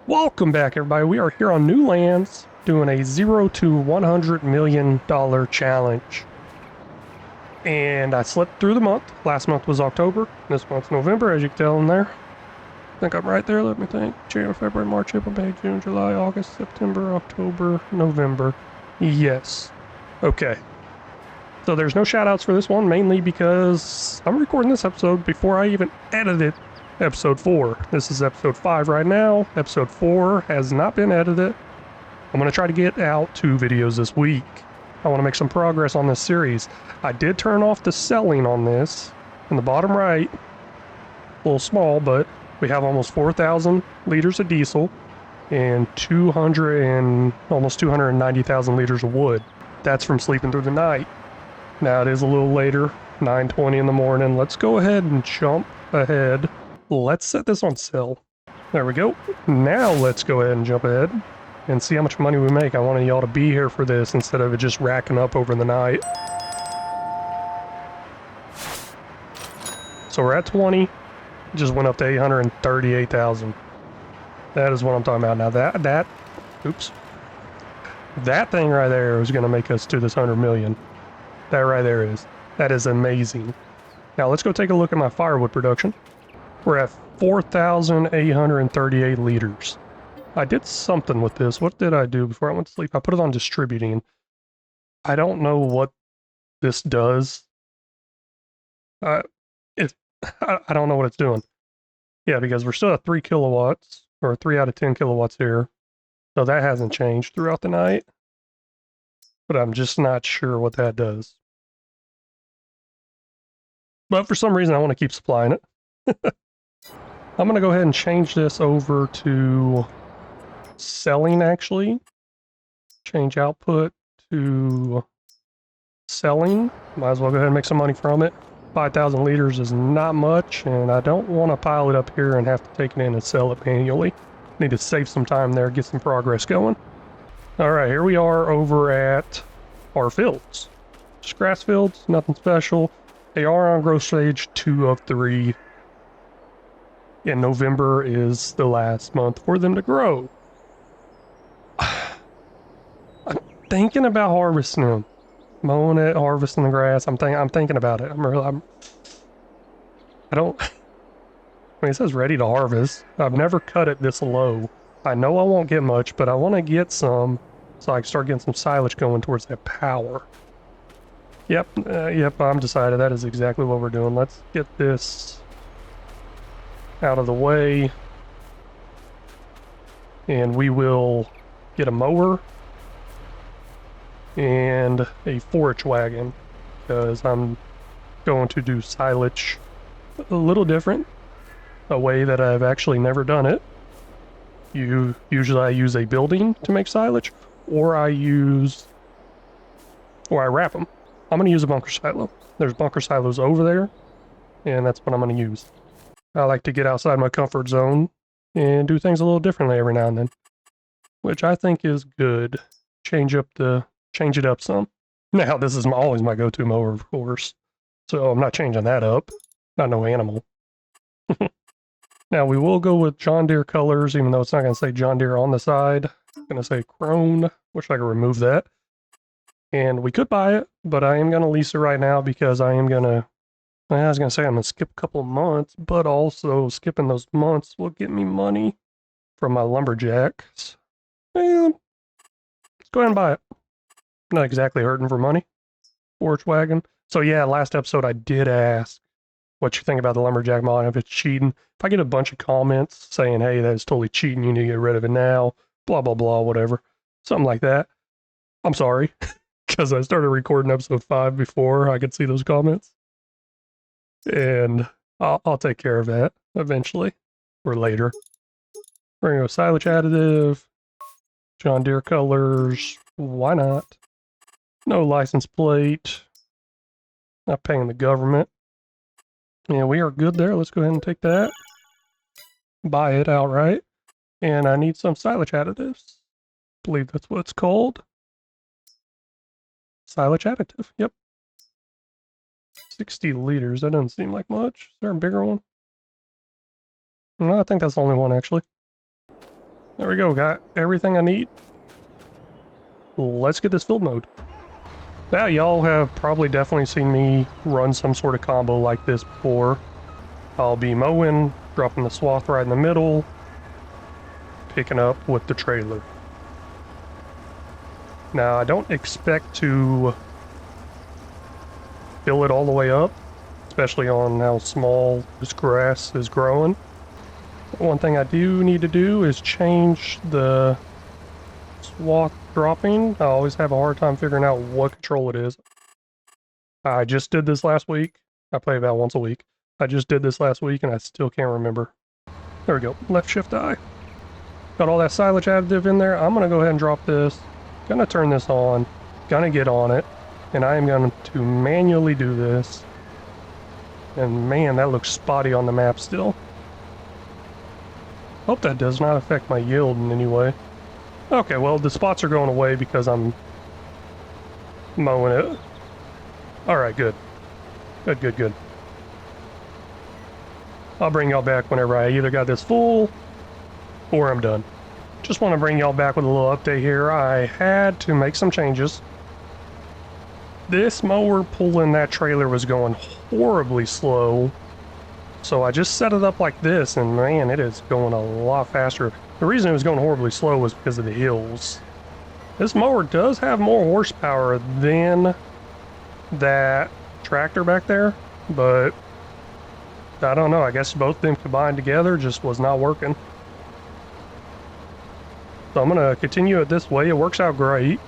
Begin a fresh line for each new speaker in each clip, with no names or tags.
Welcome back, everybody. We are here on New Lands doing a 0 to $100 million challenge. And I slipped through the month. Last month was October. This month's November, as you can tell in there. I think I'm right there. Let me think. January, February, March, April, May, June, July, August, September, October, November. Yes. Okay. So there's no shout-outs for this one, mainly because I'm recording this episode before I even edited episode 4. This is episode 5 right now. Episode 4 has not been edited. I'm going to try to get out 2 videos this week. I want to make some progress on this series. I did turn off the selling on this in the bottom right. A little small, but we have almost 4,000 liters of diesel and almost 290,000 liters of wood. That's from sleeping through the night. Now it is a little later, 9:20 in the morning. Let's go ahead and jump ahead. Let's set this on sell. There we go. Now let's go ahead and jump ahead and see how much money we make. I wanted y'all to be here for this instead of it just racking up over the night. So we're at 20. Just went up to 838,000. That is what I'm talking about. Now that thing right there is going to make us to this 100 million. That right there is. That is amazing. Now let's go take a look at my firewood production. We're at 4,838 liters. I did something with this. What did I do before I went to sleep? I put it on distributing. I don't know what this does. I don't know what it's doing. Yeah, because we're still at 3 kilowatts, or 3 out of 10 kilowatts here. So that hasn't changed throughout the night. But I'm just not sure what that does. But for some reason, I want to keep supplying it. I'm going to go ahead and change this over to selling, actually. Change output to selling. Might as well go ahead and make some money from it. 5,000 liters is not much, and I don't want to pile it up here and have to take it in and sell it manually. Need to save some time there, get some progress going. All right, here we are over at our fields. Just grass fields, nothing special. They are on growth stage 2 of 3. And November is the last month for them to grow. I'm thinking about harvesting them. Mowing it, harvesting the grass. I'm thinking about it. I mean, it says ready to harvest. I've never cut it this low. I know I won't get much, but I want to get some so I can start getting some silage going towards that power. Yep, I'm decided. That is exactly what we're doing. Let's get this out of the way. And we will get a mower and a forage wagon, because I'm going to do silage a little different, a way that I've actually never done it. Usually I use a building to make silage, or I wrap them. I'm going to use a bunker silo. There's bunker silos over there, and that's what I'm going to use. I like to get outside my comfort zone and do things a little differently every now and then, which I think is good. Change it up some. Now, this is always my go-to mower, of course, so I'm not changing that up. Not no animal. Now, we will go with John Deere colors, even though it's not going to say John Deere on the side. It's going to say Crone. Wish I could remove that. And we could buy it, but I am going to lease it right now because I was going to say I'm going to skip a couple of months, but also skipping those months will get me money from my lumberjacks. And let's go ahead and buy it. Not exactly hurting for money. Forage wagon. So yeah, last episode I did ask what you think about the lumberjack mod, if it's cheating. If I get a bunch of comments saying, hey, that is totally cheating, you need to get rid of it now, blah, blah, blah, whatever. Something like that. I'm sorry, because I started recording episode 5 before I could see those comments. And I'll take care of that eventually, or later. We're going to go silage additive, John Deere colors, why not? No license plate, not paying the government. Yeah, we are good there. Let's go ahead and take that. Buy it outright. And I need some silage additives. I believe that's what it's called. Silage additive, yep. 60 liters, that doesn't seem like much. Is there a bigger one? No, I think that's the only one, actually. There we go, got everything I need. Let's get this field mode. Now, y'all have probably definitely seen me run some sort of combo like this before. I'll be mowing, dropping the swath right in the middle, picking up with the trailer. Now, I don't expect to fill it all the way up, especially on how small this grass is growing. One thing I do need to do is change the swath dropping. I always have a hard time figuring out what control it is. I just did this last week. I play about once a week. I just did this last week and I still can't remember. There we go, left shift I. Got all that silage additive in there. I'm gonna go ahead and drop this. Gonna turn this on, gonna get on it, and I am going to manually do this. And man, that looks spotty on the map still. Hope that does not affect my yield in any way. Okay, well, the spots are going away because I'm mowing it. Alright, good. Good. I'll bring y'all back whenever I either got this full or I'm done. Just want to bring y'all back with a little update here. I had to make some changes. This mower pulling that trailer was going horribly slow. So I just set it up like this, and man, it is going a lot faster. The reason it was going horribly slow was because of the hills. This mower does have more horsepower than that tractor back there, but I don't know. I guess both of them combined together just was not working. So I'm going to continue it this way. It works out great.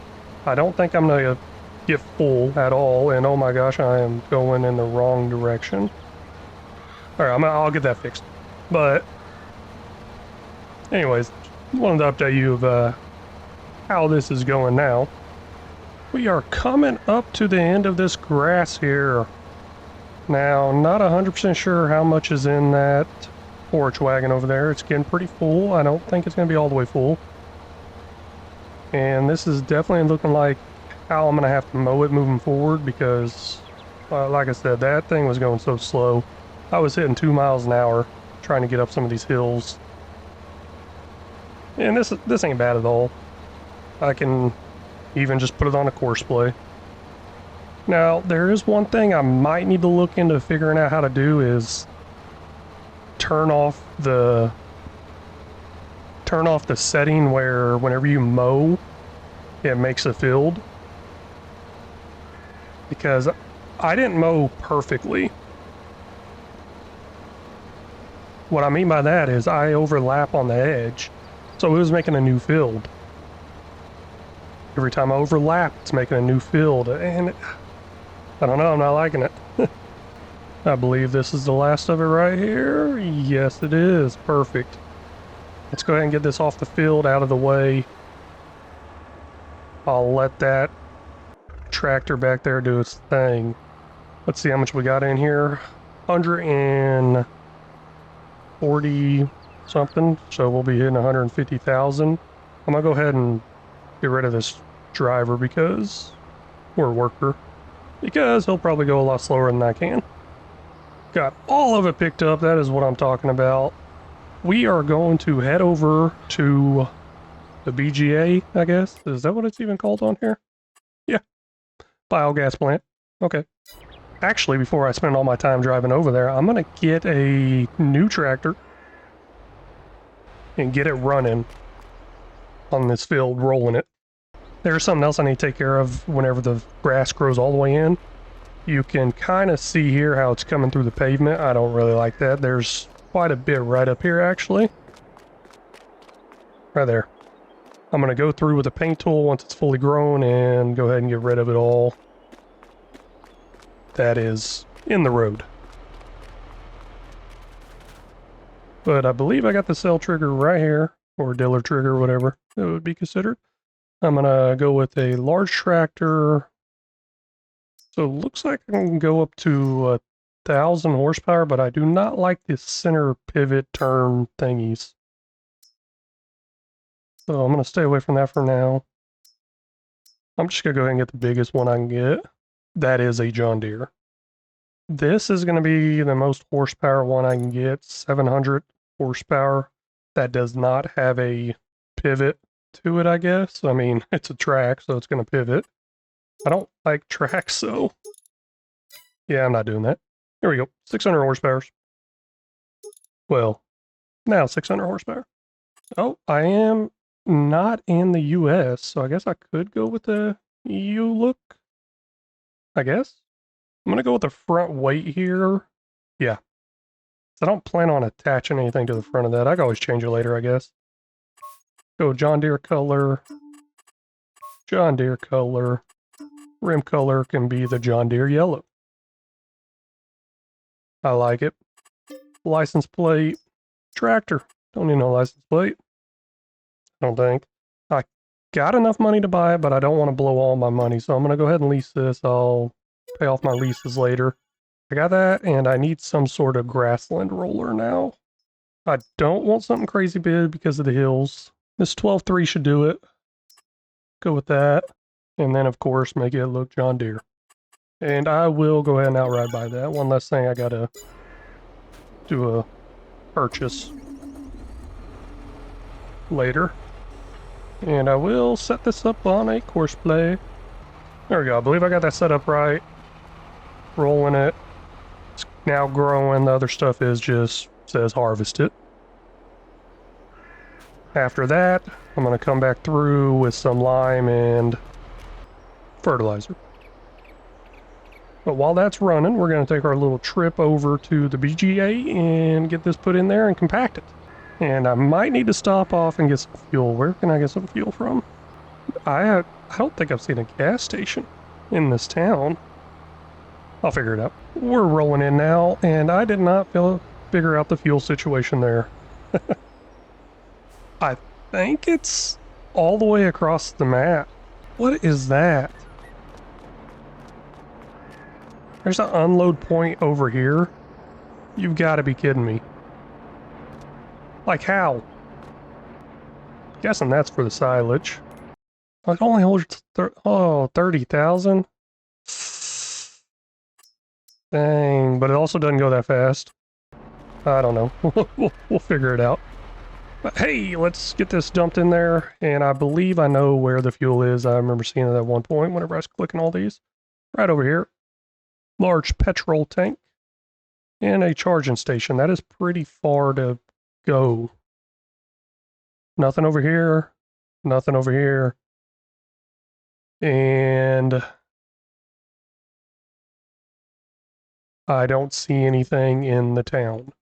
I don't think I'm going to get full at all, and oh my gosh, I am going in the wrong direction. Alright, I'll get that fixed. But anyways, wanted to update you of how this is going now. We are coming up to the end of this grass here. Now, not 100% sure how much is in that forage wagon over there. It's getting pretty full. I don't think it's going to be all the way full. And this is definitely looking like how I'm going to have to mow it moving forward because, like I said, that thing was going so slow. I was hitting 2 miles an hour trying to get up some of these hills. And this ain't bad at all. I can even just put it on a course play. Now, there is one thing I might need to look into figuring out how to do is turn off the setting where whenever you mow, it makes a field. Because I didn't mow perfectly. What I mean by that is I overlap on the edge, so it was making a new field. Every time I overlap, it's making a new field, and I don't know, I'm not liking it. I believe this is the last of it right here. Yes, it is. Perfect. Let's go ahead and get this off the field, out of the way. I'll let that tractor back there do its thing. Let's see how much we got in here. 140 something, so we'll be hitting 150,000. I'm gonna go ahead and get rid of this driver because we're a worker. Because he'll probably go a lot slower than I can. Got all of it picked up, that is what I'm talking about. We are going to head over to the BGA, I guess. Is that what it's even called on here? Yeah. Biogas plant. Okay. Actually, before I spend all my time driving over there, I'm going to get a new tractor and get it running on this field, rolling it. There's something else I need to take care of whenever the grass grows all the way in. You can kind of see here how it's coming through the pavement. I don't really like that. There's quite a bit right up here, actually. Right there. I'm going to go through with a paint tool once it's fully grown and go ahead and get rid of it all that is in the road. But I believe I got the cell trigger right here, or diller trigger, whatever it would be considered. I'm going to go with a large tractor. So it looks like I can go up to 1,000 horsepower, but I do not like the center pivot turn thingies. So I'm going to stay away from that for now. I'm just going to go ahead and get the biggest one I can get. That is a John Deere. This is going to be the most horsepower one I can get, 700 horsepower. That does not have a pivot to it, I guess. I mean, it's a track, so it's going to pivot. I don't like tracks, so yeah, I'm not doing that. Here we go, 600 horsepower. Well, now 600 horsepower. Oh, I am not in the US, so I guess I could go with the EU look. I guess. I'm gonna go with the front weight here. Yeah. So I don't plan on attaching anything to the front of that. I can always change it later, I guess. Go John Deere color. John Deere color. Rim color can be the John Deere yellow. I like it. License plate. Tractor. Don't need no license plate. I don't think. I got enough money to buy it, but I don't want to blow all my money, so I'm going to go ahead and lease this. I'll pay off my leases later. I got that, and I need some sort of grassland roller now. I don't want something crazy big because of the hills. This 12.3 should do it. Go with that. And then, of course, make it look John Deere. And I will go ahead and outright buy that. One less thing I gotta do a purchase later. And I will set this up on a course play. There we go. I believe I got that set up right. Rolling it. It's now growing. The other stuff is just says harvest it. After that, I'm going to come back through with some lime and fertilizer. But while that's running, we're going to take our little trip over to the BGA and get this put in there and compact it. And I might need to stop off and get some fuel. Where can I get some fuel from? I don't think I've seen a gas station in this town. I'll figure it out. We're rolling in now, and I did not figure out the fuel situation there. I think it's all the way across the map. What is that? There's an unload point over here. You've got to be kidding me. Like how? Guessing that's for the silage. It only holds 30,000? Dang, but it also doesn't go that fast. I don't know. We'll figure it out. But hey, let's get this dumped in there, and I believe I know where the fuel is. I remember seeing it at one point whenever I was clicking all these. Right over here. Large petrol tank. And a charging station. That is pretty far to go. Nothing over here. Nothing over here. And I don't see anything in the town.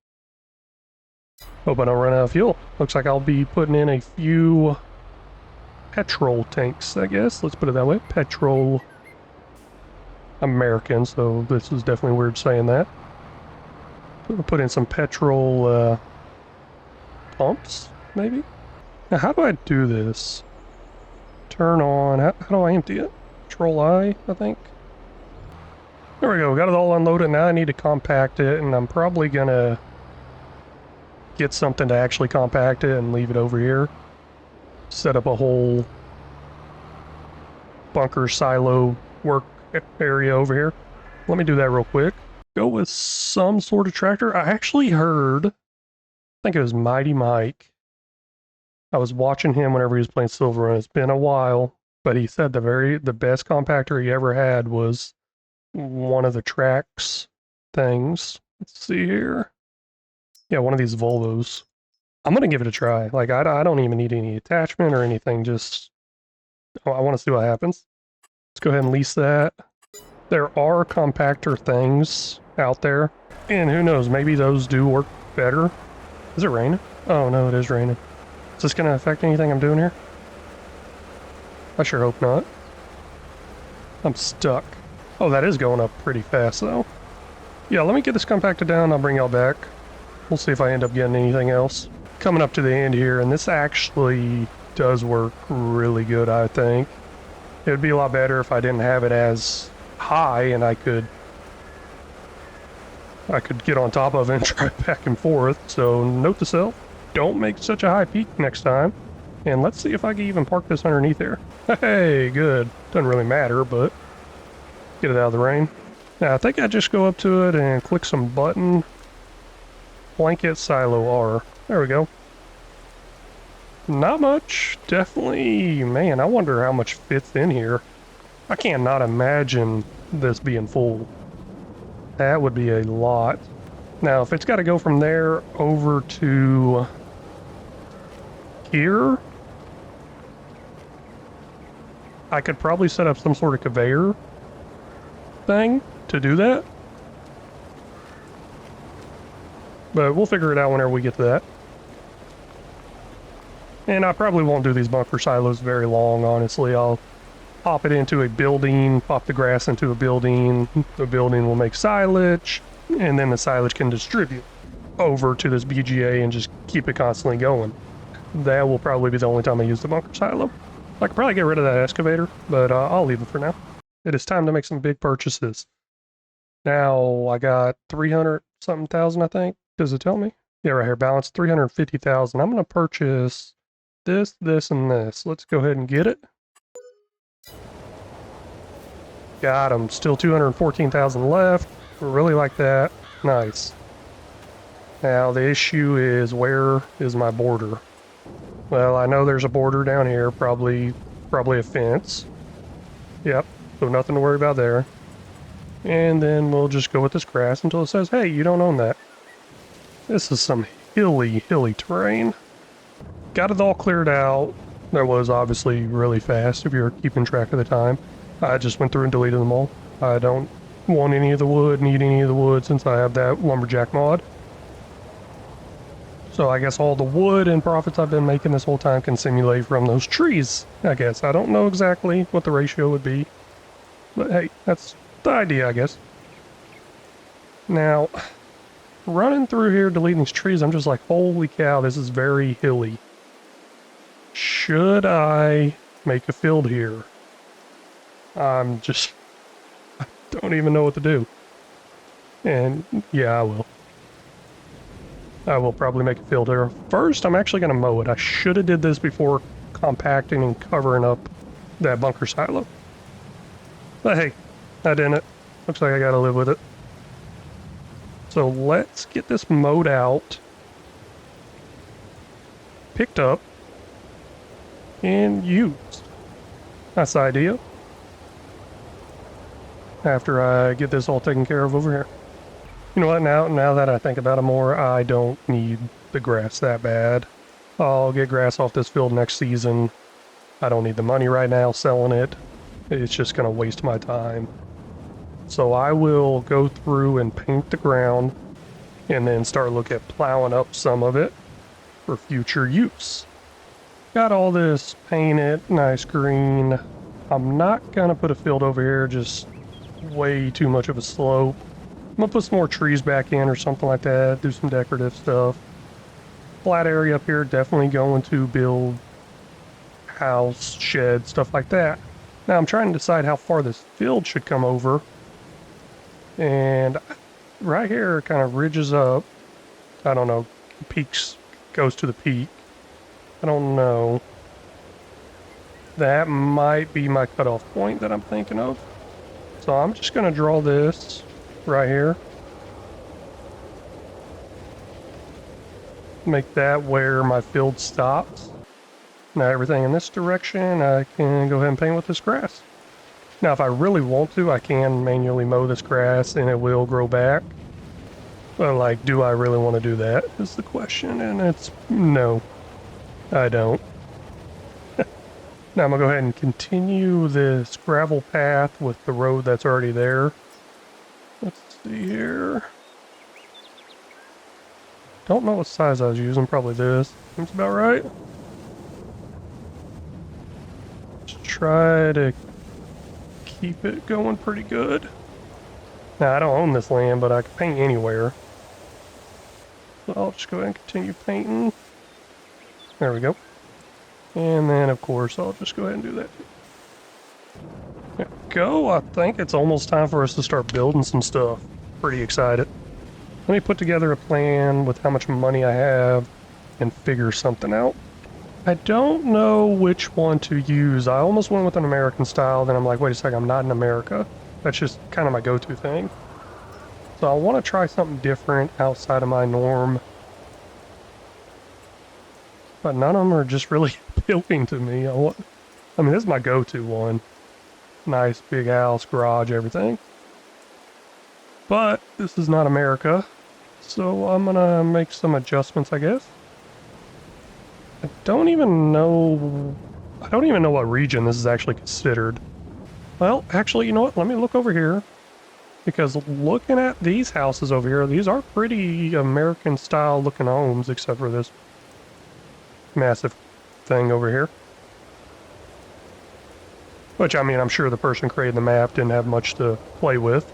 Hope I don't run out of fuel. Looks like I'll be putting in a few petrol tanks, I guess. Let's put it that way. Petrol American, so this is definitely weird saying that. We'll put in some petrol pumps, maybe? Now, how do I do this? Turn on, how do I empty it? Control I think. There we go, got it all unloaded. Now I need to compact it, and I'm probably gonna get something to actually compact it and leave it over here. Set up a whole bunker silo work area over here. Let me do that real quick. Go with some sort of tractor. I actually heard, I think it was Mighty Mike. I was watching him whenever he was playing Silver Run. It's been a while, but he said the best compactor he ever had was one of the Trax things. Let's see here. Yeah, one of these Volvos. I'm gonna give it a try. Like, I don't even need any attachment or anything. Just, I want to see what happens. Let's go ahead and lease that. There are compactor things out there, and who knows, maybe those do work better. Is it raining? Oh no, it is raining. Is this gonna affect anything I'm doing here? I sure hope not. I'm stuck. Oh, that is going up pretty fast though. Yeah, let me get this compactor down, I'll bring y'all back. We'll see if I end up getting anything else. Coming up to the end here, and this actually does work really good, I think. It would be a lot better if I didn't have it as high and I could get on top of it and drive back and forth. So note to self, don't make such a high peak next time. And let's see if I can even park this underneath there. Hey, good. Doesn't really matter, but get it out of the rain. Now I think I just go up to it and click some button. Blanket silo R. There we go. Not much. Definitely, man, I wonder how much fits in here. I can't not imagine this being full. That would be a lot. Now, if it's got to go from there over to here, I could probably set up some sort of conveyor thing to do that. But we'll figure it out whenever we get to that. And I probably won't do these bunker silos very long, honestly. I'll pop it into a building, pop the grass into a building. The building will make silage, and then the silage can distribute over to this BGA and just keep it constantly going. That will probably be the only time I use the bunker silo. I could probably get rid of that excavator, but I'll leave it for now. It is time to make some big purchases. Now I got 300 something thousand, I think. Does it tell me? Yeah, right here, balance 350,000. I'm going to purchase this, this, and this. Let's go ahead and get it. Got them. Still 214,000 left. Really like that. Nice. Now the issue is, where is my border? Well, I know there's a border down here, probably a fence. Yep, so nothing to worry about there. And then we'll just go with this grass until it says, hey, you don't own that. This is some hilly terrain. Got it all cleared out. That was obviously really fast if you're keeping track of the time. I just went through and deleted them all. I don't want any of the wood, need any of the wood since I have that lumberjack mod. So I guess all the wood and profits I've been making this whole time can simulate from those trees, I guess. I don't know exactly what the ratio would be, but hey, that's the idea, I guess. Now, running through here, deleting these trees, I'm just like, holy cow, this is very hilly. Should I make a field here? I don't even know what to do. And yeah, I will. I will probably make a field here. First, I'm actually going to mow it. I should have did this before compacting and covering up that bunker silo. But hey, I didn't. Looks like I got to live with it. So let's get this mowed out, picked up, and used. That's the idea. After I get this all taken care of over here. You know what, now that I think about it more, I don't need the grass that bad. I'll get grass off this field next season. I don't need the money right now selling it. It's just going to waste my time. So I will go through and paint the ground and then start looking at plowing up some of it for future use. Got all this painted, nice green. I'm not going to put a field over here, just way too much of a slope. I'm gonna put some more trees back in or something like that, do some decorative stuff. Flat area up here, definitely going to build house, shed, stuff like that. Now I'm trying to decide how far this field should come over. And right here kind of ridges up. I don't know, peaks, goes to the peak. I don't know. That might be my cutoff point that I'm thinking of. So I'm just gonna draw this right here. Make that where my field stops. Now everything in this direction I can go ahead and paint with this grass. Now if I really want to, I can manually mow this grass and it will grow back. But like, do I really want to do that is the question, and it's no, I don't. Now I'm gonna go ahead and continue this gravel path with the road that's already there. Let's see here. Don't know what size I was using, probably this. Seems about right. Just try to keep it going pretty good. Now I don't own this land, but I can paint anywhere. So I'll just go ahead and continue painting. There we go. And then of course I'll just go ahead and do that. There we go. I think it's almost time for us to start building some stuff. Pretty excited. Let me put together a plan with how much money I have and figure something out. I don't know which one to use. I almost went with an American style, then I'm like, wait a second, I'm not in America. That's just kind of my go-to thing. So I want to try something different outside of my norm. but none of them are just really appealing to me. I mean, this is my go-to one. Nice big house, garage, everything. But this is not America, so I'm gonna make some adjustments, I guess. I don't even know what region this is actually considered. Well, actually, you know what? Let me look over here. Because looking at these houses over here, these are pretty American-style looking homes, except for this massive thing over here. Which, I mean, I'm sure the person creating the map didn't have much to play with.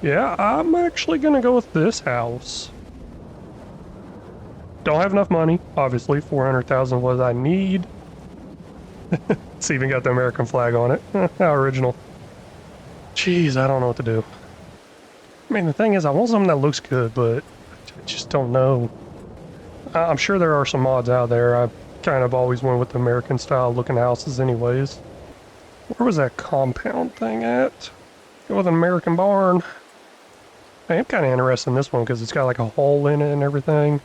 Yeah, I'm actually gonna go with this house. Don't have enough money, obviously. 400,000 was I need. It's even got the American flag on it. How original. Jeez, I don't know what to do. I mean, the thing is, I want something that looks good, but I just don't know. I'm sure there are some mods out there. I kind of always went with the American-style looking houses anyways. Where was that compound thing at? Go with an American barn. I am kind of interested in this one because it's got like a hole in it and everything.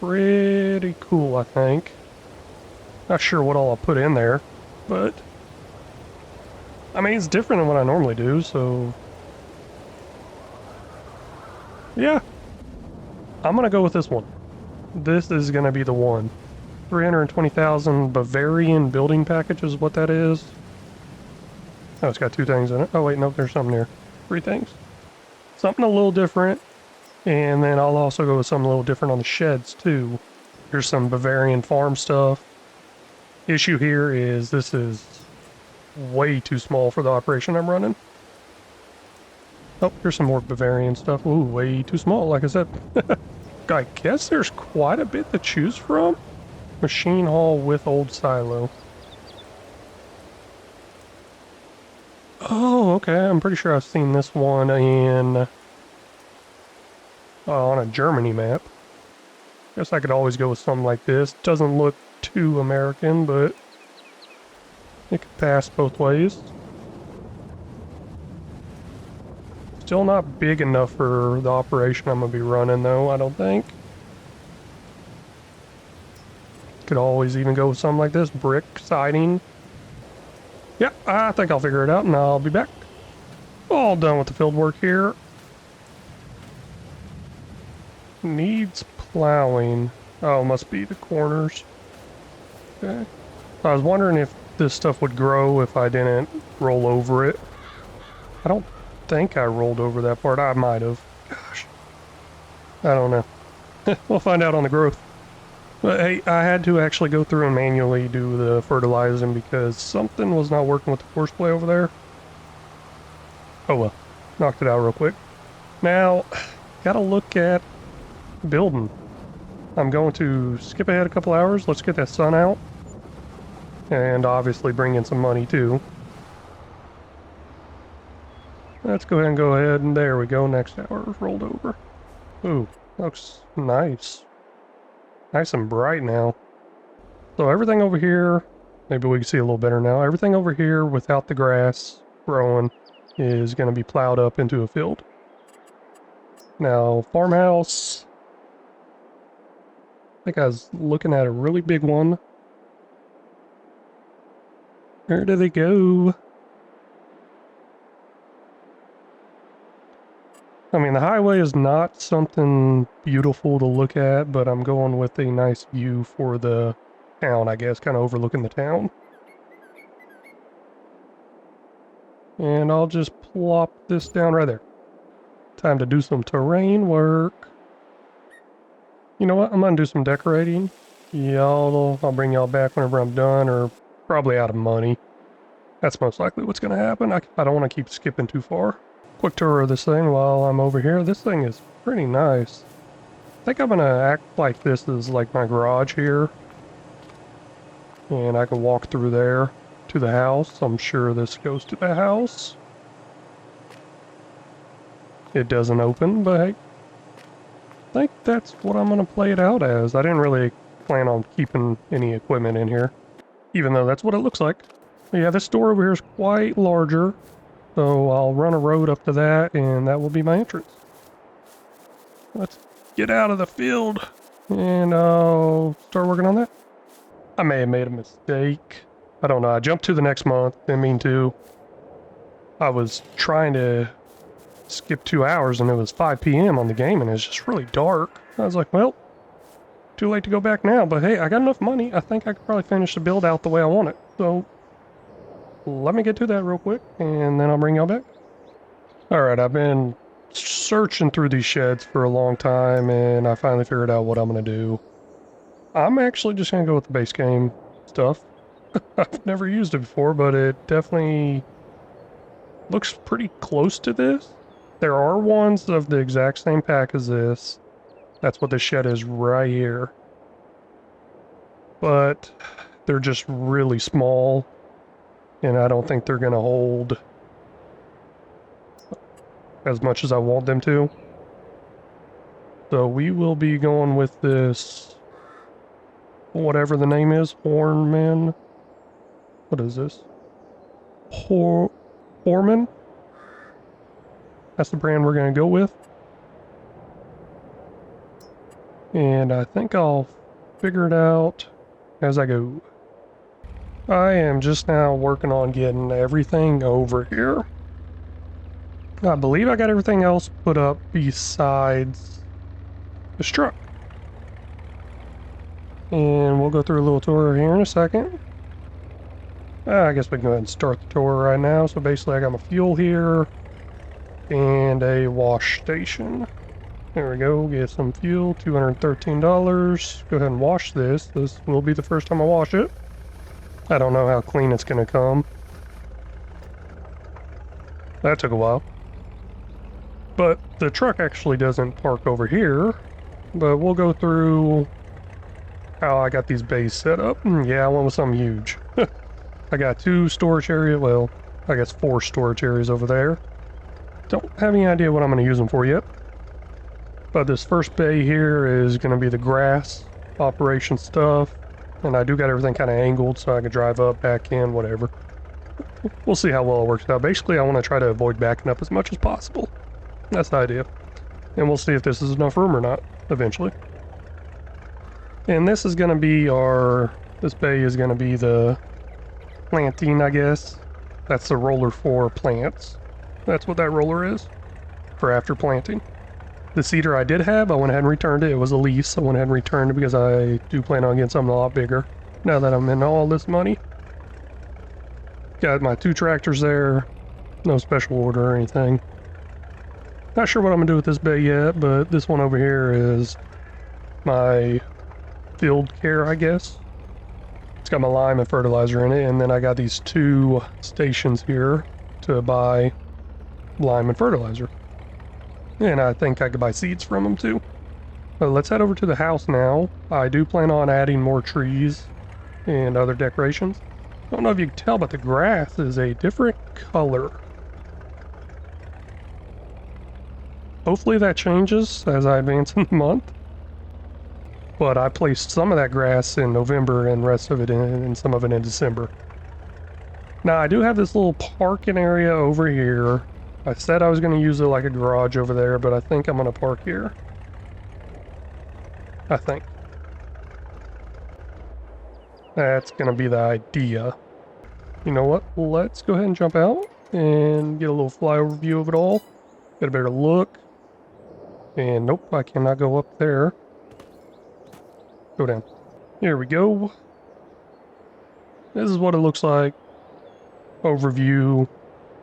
Pretty cool, I think. Not sure what all I'll put in there, but I mean, it's different than what I normally do, so yeah. I'm gonna go with this one. This is gonna be the one. 320,000 Bavarian building package is what that is. Oh, it's got 2 things in it. Oh wait, no, there's something there. 3 things. Something a little different. And then I'll also go with something a little different on the sheds too. Here's some Bavarian farm stuff. Issue here is this is way too small for the operation I'm running. Oh, here's some more Bavarian stuff. Ooh, way too small, like I said. I guess there's quite a bit to choose from. Machine hall with old silo. Oh, okay. I'm pretty sure I've seen this one on a Germany map. Guess I could always go with something like this. Doesn't look too American, but it could pass both ways. Still not big enough for the operation I'm going to be running, though, I don't think. Could always even go with something like this. Brick siding. Yeah, I think I'll figure it out, and I'll be back. All done with the field work here. Needs plowing. Oh, must be the corners. Okay. I was wondering if this stuff would grow if I didn't roll over it. I don't think I rolled over that part. I might have. Gosh. I don't know. We'll find out on the growth. But hey, I had to actually go through and manually do the fertilizing because something was not working with the horseplay over there. Oh well. Knocked it out real quick. Now, gotta look at building. I'm going to skip ahead a couple hours. Let's get that sun out. And obviously bring in some money too. Let's go ahead and there we go. Next hour rolled over. Ooh, looks nice. Nice and bright now. So everything over here, maybe we can see a little better now. Everything over here without the grass growing is going to be plowed up into a field. Now, farmhouse. I think I was looking at a really big one. Where do they go? I mean, the highway is not something beautiful to look at, but I'm going with a nice view for the town, I guess, kind of overlooking the town. And I'll just plop this down right there. Time to do some terrain work. You know what? I'm gonna do some decorating. I'll bring y'all back whenever I'm done, or probably out of money. That's most likely what's gonna happen. I don't want to keep skipping too far. Quick tour of this thing while I'm over here. This thing is pretty nice. I think I'm gonna act like this is like my garage here. And I can walk through there to the house. I'm sure this goes to the house. It doesn't open, but hey, I think that's what I'm gonna play it out as. I didn't really plan on keeping any equipment in here, even though that's what it looks like. But yeah, this door over here is quite larger. So I'll run a road up to that, and that will be my entrance. Let's get out of the field. And I'll start working on that. I may have made a mistake. I don't know. I jumped to the next month. Didn't mean to. I was trying to skip 2 hours and it was 5 p.m. on the game and it's just really dark. I was like, well, too late to go back now, but hey, I got enough money. I think I could probably finish the build out the way I want it. So let me get to that real quick and then I'll bring y'all back. All right, I've been searching through these sheds for a long time and I finally figured out what I'm going to do. I'm actually just going to go with the base game stuff. I've never used it before, but it definitely looks pretty close to this. There are ones of the exact same pack as this. That's what the shed is right here. But they're just really small, and I don't think they're going to hold as much as I want them to. So we will be going with this, whatever the name is, Horman. What is this? Horman? That's the brand we're going to go with. And I think I'll figure it out as I go. I am just now working on getting everything over here. I believe I got everything else put up besides this truck. And we'll go through a little tour here in a second. I guess we can go ahead and start the tour right now. So basically I got my fuel here and a wash station. There we go, get some fuel, $213. Go ahead and wash this. This will be the first time I wash it. I don't know how clean it's going to come. That took a while. But the truck actually doesn't park over here. But we'll go through how I got these bays set up. Yeah, I went with something huge. I got 2 storage areas, well, I guess 4 storage areas over there. Don't have any idea what I'm going to use them for yet. But this first bay here is going to be the grass operation stuff. And I do got everything kind of angled so I can drive up, back in, whatever. We'll see how well it works out. Basically, I want to try to avoid backing up as much as possible. That's the idea. And we'll see if this is enough room or not, eventually. And this is going to be this bay is going to be the planting, I guess. That's the roller for plants. That's what that roller is, for after planting. The cedar I did have, I went ahead and returned it. It was a lease. I went ahead and returned it because I do plan on getting something a lot bigger now that I'm in all this money. Got my 2 tractors there. No special order or anything. Not sure what I'm going to do with this bay yet, but this one over here is my field care, I guess. It's got my lime and fertilizer in it, and then I got these 2 stations here to buy lime and fertilizer. And I think I could buy seeds from them too. But let's head over to the house now. I do plan on adding more trees and other decorations. I don't know if you can tell, but the grass is a different color. Hopefully that changes as I advance in the month. But I placed some of that grass in November and the rest of it and some of it in December. Now I do have this little parking area over here. I said I was going to use it like a garage over there, but I think I'm going to park here. I think. That's going to be the idea. You know what? Let's go ahead and jump out and get a little flyover view of it all. Get a better look. And nope, I cannot go up there. Go down. Here we go. This is what it looks like. Overview.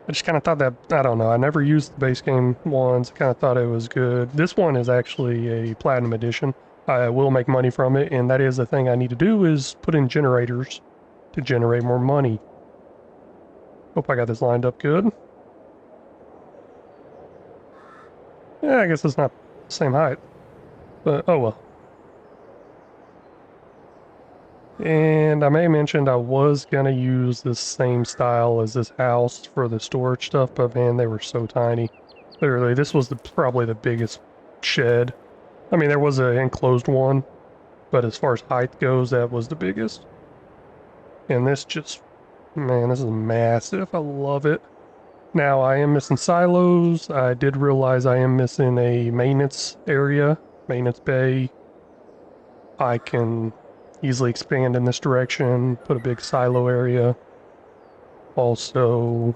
I just kind of thought that, I don't know, I never used the base game ones. I kind of thought it was good. This one is actually a Platinum Edition. I will make money from it, and that is the thing I need to do is put in generators to generate more money. Hope I got this lined up good. Yeah, I guess it's not the same height, but oh well. And I may have mentioned I was gonna use the same style as this house for the storage stuff, but man, they were so tiny. Literally, this was probably the biggest shed. I mean, there was an enclosed one, but as far as height goes, that was the biggest. And this just, man, this is massive. I love it. Now, I am missing silos. I did realize I am missing a maintenance area, maintenance bay. I can easily expand in this direction, put a big silo area, also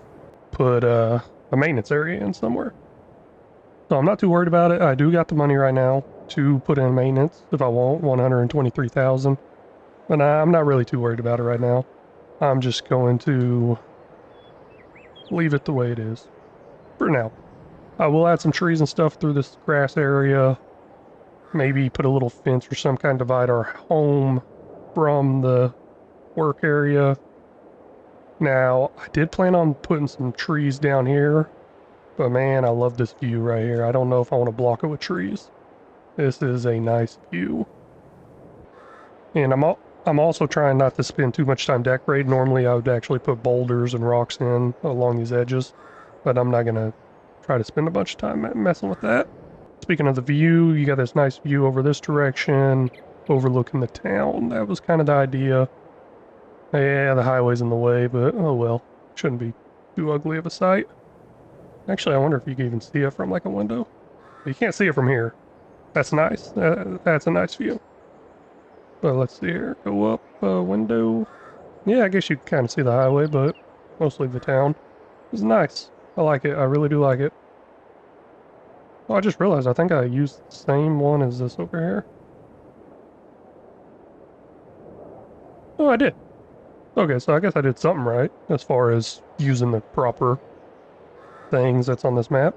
put a maintenance area in somewhere. So I'm not too worried about it. I do got the money right now to put in maintenance if I want, 123,000. But I'm not really too worried about it right now. I'm just going to leave it the way it is for now. I will add some trees and stuff through this grass area. Maybe put a little fence or some kind, divide our home from the work area. Now, I did plan on putting some trees down here, but man, I love this view right here. I don't know if I want to block it with trees. This is a nice view. And I'm also trying not to spend too much time decorating. Normally I would actually put boulders and rocks in along these edges, but I'm not gonna try to spend a bunch of time messing with that. Speaking of the view, you got this nice view over this direction, overlooking the town. That was kind of the idea. Yeah, the highway's in the way, but oh well. Shouldn't be too ugly of a sight. Actually, I wonder if you can even see it from like a window. You can't see it from here. That's nice. That's a nice view. But let's see here. Go up, window. Yeah, I guess you can kind of see the highway, but mostly the town. It's nice. I like it. I really do like it. Oh, I just realized I think I used the same one as this over here. Oh, I did. Okay, so I guess I did something right as far as using the proper things that's on this map.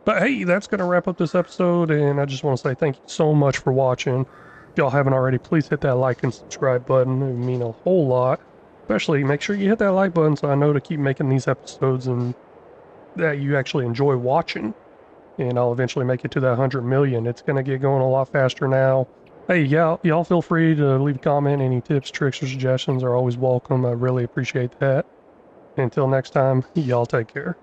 But hey, that's going to wrap up this episode, and I just want to say thank you so much for watching. If y'all haven't already, please hit that like and subscribe button. It would mean a whole lot. Especially make sure you hit that like button so I know to keep making these episodes and that you actually enjoy watching. And I'll eventually make it to that 100 million. It's going to get going a lot faster now. Hey, y'all feel free to leave a comment. Any tips, tricks, or suggestions are always welcome. I really appreciate that. Until next time, y'all take care.